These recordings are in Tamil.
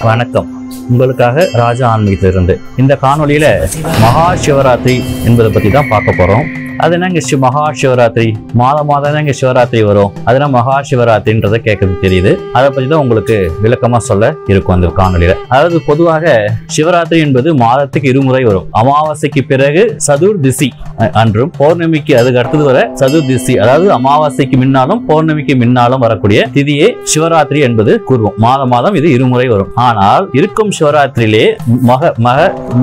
வணக்கம். உங்களுக்காக ராஜா ஆன்மீகத்திலிருந்து இந்த காணொலியில மகா சிவராத்திரி என்பதை பத்தி தான் பார்க்க போறோம். அது என்னங்க மகா சிவராத்திரி, மாதம் தான் இங்க சிவராத்திரி வரும், அதெல்லாம் மகா சிவராத்திரின்றதை கேட்கறது தெரியுது. அதை பத்தி தான் உங்களுக்கு விளக்கமா சொல்ல இருக்கும் அந்த காணொலியில. அதாவது பொதுவாக சிவராத்திரி என்பது மாதத்துக்கு இருமுறை வரும். அமாவாசைக்கு பிறகு சதுர்திசி அன்றும் பௌர்ணமிக்கு அதுக்கு அடுத்தது வர சதுர்திசி, அதாவது அமாவாசைக்கு முன்னாலும் பௌர்ணமிக்கு முன்னாலும் வரக்கூடிய திதியே சிவராத்திரி என்பது கூறுவோம். மாதம் இது இருமுறை வரும். ஆனால் இருக்கும் சிவராத்திரியிலே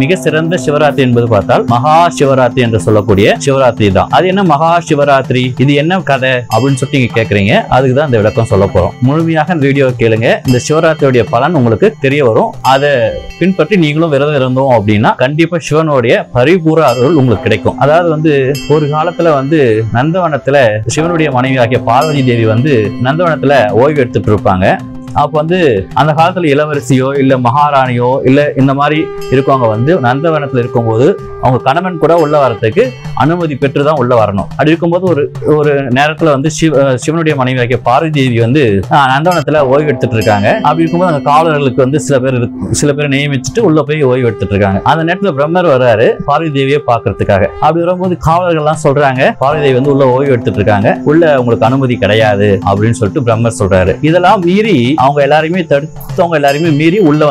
மிக சிறந்த சிவராத்திரி என்பது பார்த்தால் மகா சிவராத்திரி என்று சொல்லக்கூடிய சிவராத்திரி தான். அது என்ன மகா சிவராத்திரி, இது என்ன கதை அப்படின்னு சொல்லிட்டு நீங்க கேக்குறீங்க. அதுக்கு தான் இந்த விளக்கம் சொல்ல போறோம். முழுமையாக இந்த வீடியோ கேளுங்க. இந்த சிவராத்திரியுடைய பலன் உங்களுக்கு தெரிய வரும். அதை பின்பற்றி நீங்களும் விரதம் இருந்தோம் அப்படின்னா கண்டிப்பா சிவனுடைய பரிபூர்ண அருள் உங்களுக்கு கிடைக்கும். அதாவது ஒரு காலத்துல நந்தவனத்துல சிவனுடைய மனைவி ஆகிய பார்வதி தேவி நந்தவனத்துல ஓய்வு எடுத்துட்டு இருப்பாங்க. அப்போ அந்த காலத்துல இளவரசியோ இல்ல மகாராணியோ இல்ல இந்த மாதிரி இருக்கவங்க நந்தவனத்துல இருக்கும்போது அவங்க கணவன் கூட உள்ள வரத்துக்கு அனுமதி பெற்றுதான் உள்ள வரணும். அப்படி இருக்கும்போது ஒரு நேரத்துல சிவனுடைய மனைவி ஆகிய பார்வதி தேவி நந்தவனத்துல ஓய்வு எடுத்துட்டு இருக்காங்க. அப்படி இருக்கும்போது அந்த காவலர்களுக்கு சில பேர் நியமிச்சுட்டு உள்ள போய் ஓய்வு எடுத்துட்டு இருக்காங்க. அந்த நேரத்துல பிரம்மர் வர்றாரு பார்வதி தேவியை பாக்குறதுக்காக. அப்படி வரும்போது காவலர்கள் எல்லாம் சொல்றாங்க பார்வதி தேவி உள்ள ஓய்வு எடுத்துட்டு இருக்காங்க, உள்ள உங்களுக்கு அனுமதி கிடையாது அப்படின்னு சொல்லிட்டு பிரம்மர் சொல்றாரு. இதெல்லாம் மீறி அவங்க எல்லாருமே தடுத்தவங்க எல்லாருமே மீறி உள்ள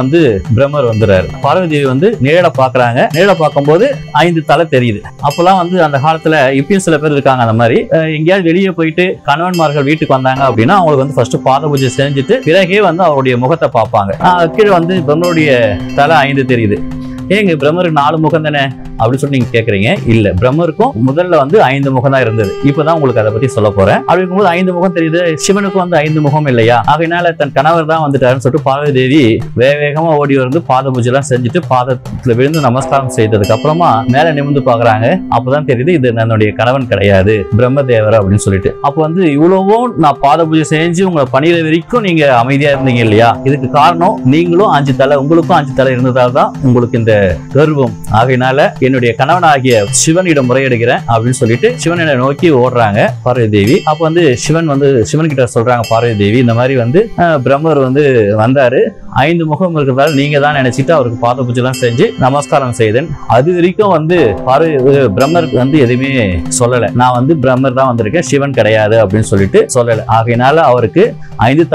பிரம்மர் வந்துறாரு. பார்வதி தேவி நேரட பாக்குறாங்க. நேரட பார்க்கும்போது 5 தலை தெரியுது. அப்பெல்லாம் அந்த காலத்துல இப்பயும் சில பேர் இருக்காங்க. அந்த மாதிரி எங்கேயாவது வெளியே போயிட்டு கணவன்மார்கள் வீட்டுக்கு வந்தாங்க அப்படின்னா அவங்களுக்கு ஃபர்ஸ்ட் பாத பூஜை செஞ்சுட்டு பிறகே அவருடைய முகத்தை பார்ப்பாங்க. கீழே பிரம்மருடைய தலை 5 தெரியுது. ஏங்க பிரம்மருக்கு 4 முகம் தானே அப்படின்னு சொல்லி நீங்க கேக்குறீங்க. இல்ல, பிரம்மருக்கும் முதல்ல 5 முகம் தான் இருந்தது. இப்பதான் உங்களுக்கு அதை பத்தி சொல்ல போறேன். அப்படி இருக்கும்போது 5 முகம் தெரியுது, சிவனுக்கும் 5 முகம் இல்லையா? அதனால தன் கணவர் தான் வந்துட்டாருன்னு சொல்லிட்டு பார்வதி தேவி வேகமா ஓடி பாத பூஜை எல்லாம் செஞ்சுட்டு பாதத்துல விழுந்து நமஸ்காரம் செய்ததுக்கு அப்புறமா மேல நிமிர்ந்து பாக்குறாங்க. அப்பதான் தெரியுது இது என்னுடைய கணவன் கிடையாது, பிரம்மதேவர் அப்படின்னு சொல்லிட்டு. அப்போ இவ்வளவும் நான் பாத பூஜை செஞ்சு உங்களை பணியிற வரைக்கும் நீங்க அமைதியா இருந்தீங்க இல்லையா? இதுக்கு காரணம் நீங்களும் 5 தலை, உங்களுக்கும் 5 தலை இருந்ததால் தான் உங்களுக்கு இந்த கர்வம். ஆகையினால என்னுடைய கணவனாகிய சிவனிடம் முறையிடுகிறேன் அப்படின்னு சொல்லிட்டு சிவனை நோக்கி ஓடுறாங்க பார்வதி தேவி. அப்ப சிவன் கிட்ட சொல்றாங்க பார்வதி தேவி, இந்த மாதிரி பிரம்மர் வந்தாரு, 5 முகம் இருக்கிறதால நீங்க தான் நினைச்சிட்டு அவருக்கு பாத பூஜை எல்லாம் செஞ்சு நமஸ்காரம் செய்தேன். அது வரைக்கும் பிரம்மர் எதுவுமே சொல்லல. நான் பிரம்மர் தான் வந்திருக்கேன், சிவன் கிடையாது அப்படின்னு சொல்லிட்டு சொல்லல. ஆகையினால அவருக்கு 5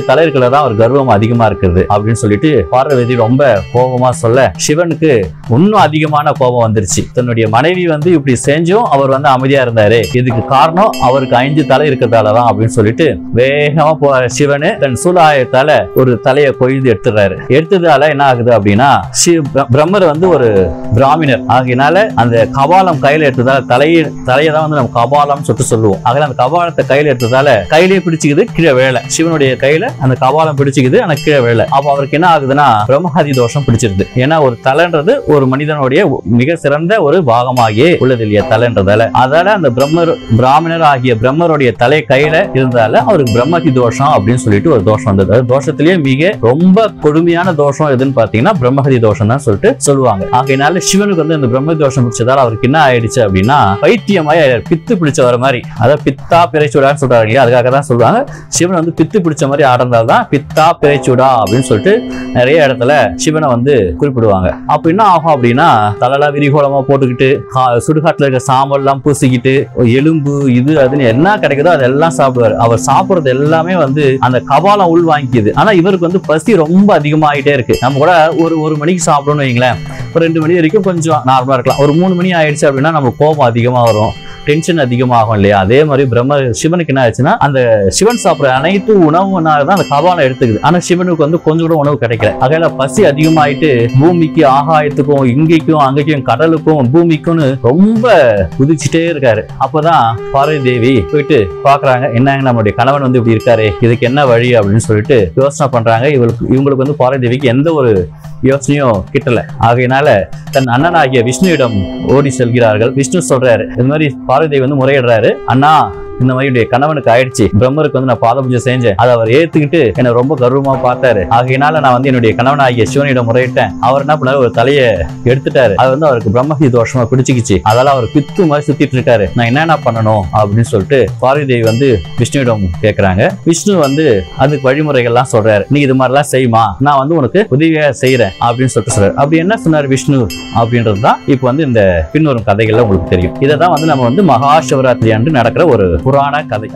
தலை இருக்கிறதா அவர் கர்வம் அதிகமா இருக்குது அப்படின்னு சொல்லிட்டு பார்வதி ரொம்ப கோபமா சொல்ல சிவனுக்கு இன்னும் அதிகமான கோபம் வந்துருச்சு. தன்னுடைய மனைவி இப்படி செஞ்சும் அவர் அமைதியா இருந்தாரு, இதுக்கு காரணம் அவருக்கு 5 தலை இருக்கிறதாலதான் அப்படின்னு சொல்லிட்டு வேகமா சிவனு தன் சூலாயத்தால ஒரு தலையை கொய்து எடுத்துறாரு. எடுத்ததால என்ன ஆகுது அப்படின்னா பிரம்மர் ஒரு பிராமணர் ஆகினால அந்த கபாலம் கையில எடுத்ததால தலையை தான் நம்ம கபாலம் சொல்லிட்டு சொல்லுவோம். ஆக அந்த கபாலத்தை கையில எடுத்ததால கையிலே பிடிச்சிக்குது, கீழே வேலை. சிவனுடைய கையில அந்த கபாலம் பிடிச்சிக்குது, ஆனா கீழே வேலை. அப்ப அவருக்கு என்ன ஆகுதுன்னா பிரம்மஹதி தோஷம் பிடிச்சிருது. ஏன்னா ஒரு தலைன்றது ஒரு மனிதனுடைய மிக சிறந்த ஒரு பாகமாகியே உள்ளது இல்லையா தலைன்றதால. அதால அந்த பிராமணர் ஆகிய பிரம்மருடைய தலை கையில இருந்தால அவருக்கு பிரம்மஹதி தோஷம் அப்படின்னு சொல்லிட்டு ஒரு தோஷம் வந்தது. தோஷத்திலேயே மிக ரொம்ப கொடுமையான தோஷம் எதுன்னு பாத்தீங்கன்னா பிரம்மஹதி தோஷம் தான் சொல்லிட்டு சொல்லுவாங்க. ஆகையினால சிவனுக்கு இந்த பிரம்ம தோஷம் பிடிச்சதால அவருக்கு என்ன ஆயிடுச்சு அப்படின்னா பைத்தியமாய் பித்து பிடிச்ச வர மாதிரி, அதாவது பித்தா பிறைச்சுடான்னு சொல்றாங்க இல்லையா? அதுக்காக தான் சொல்லுவாங்க சிவன் பித்து பிடிச்ச மாதிரி ஆடந்தால்தான் பித்தா பிறைச்சுடா அப்படின்னு சொல்லிட்டு நிறைய இடத்துல சிவனை குறிப்பிடுவாங்க. அப்ப என்ன ஆகும் அப்படின்னா தலைலாம் விரிகோளமா போட்டுக்கிட்டு சுடுகாட்டுல இருக்க சாம்பல் எல்லாம் பூசிக்கிட்டு எலும்பு இது அதுன்னு என்ன கிடைக்குதோ அதெல்லாம் சாப்பிடுவாரு. அவர் சாப்பிடுறது எல்லாமே அந்த கபாலம் உள் வாங்கிக்குது. ஆனா இவருக்கு பசி ரொம்ப அதிகமாயிட்டே இருக்கு. நம்ம கூட ஒரு மணிக்கு சாப்பிடணும்னு வைங்களேன், ஒரு 2 மணி வரைக்கும் கொஞ்சம் நார்மலா இருக்கலாம். ஒரு 3 மணி ஆயிடுச்சு அப்படின்னா நம்ம கோபம் அதிகமா வரும், டென்ஷன் அதிகமாகும் இல்லையா? அதே மாதிரி சிவனுக்கு என்ன ஆச்சுன்னா அந்த சிவன் சாப்பிடுற அனைத்து உணவும் தான் அந்த கபாலம் எடுத்துக்குது. ஆனா சிவனுக்கு கொஞ்சம் கூட உணவு கிடைக்கல. அகையில பசி அதிகமாயிட்டு பூமிக்கு ஆகாயத்துக்கும் இங்கேக்கும் அங்கேயும் கடலுக்கும் பூமிக்கும் ரொம்ப குதிச்சுட்டே இருக்காரு. அப்பதான் பார்வதி தேவி போயிட்டு பாக்குறாங்க, என்னங்க நம்மளுடைய கணவன் இப்படி இருக்காரு, இதுக்கு என்ன வழி அப்படின்னு சொல்லிட்டு யோசனை பண்றாங்க. இவங்களுக்கு பார்வதி தேவிக்கு எந்த ஒரு யோசனையும் கிட்டல. ஆகையினால தன் அண்ணனாகிய விஷ்ணுவிடம் ஓடி செல்கிறார்கள். விஷ்ணு சொல்றாரு, இது மாதிரி பார்வதி முறையிடுறாரு, அண்ணா இந்த மாதிரி கணவனுக்கு ஆயிடுச்சு, பிரம்மருக்கு வந்து நான் பாத பூஜை செஞ்சேன், அதை அவர் ஏத்துக்கிட்டு என்ன ரொம்ப கர்வமா பார்த்தாரு, ஆகையினால நான் வந்து என்னுடைய கணவனாகிய சிவனிடம் முறையிட்டேன், அவர் என்ன பண்ணாரு, ஒரு தலையை எடுத்துட்டாரு, அது வந்து அவருக்கு பிரம்மஹி தோஷமா பிடிச்சிக்கிச்சு, அதால அவர் பித்து மாதிரி சுத்திட்டு இருக்காரு, நான் என்னென்ன பண்ணணும் அப்படின்னு சொல்லிட்டு பார்வதி தேவி வந்து விஷ்ணுவிடம் கேட்கிறாங்க. விஷ்ணு வந்து அதுக்கு வழிமுறைகள்லாம் சொல்றாரு, நீ இது மாதிரிலாம் செய்யுமா, நான் வந்து உனக்கு உதவியா செய்யறேன் அப்படின்னு சொல்லிட்டு சொல்றாரு. அப்படி என்ன சொன்னார் விஷ்ணு அப்படின்றதுதான் இப்ப வந்து இந்த பின்வரும் கதைகள்ல உங்களுக்கு தெரியும். இதை தான் வந்து நம்ம வந்து மகா சிவராத்திரி அன்று நடக்கிற ஒரு புராண கதை.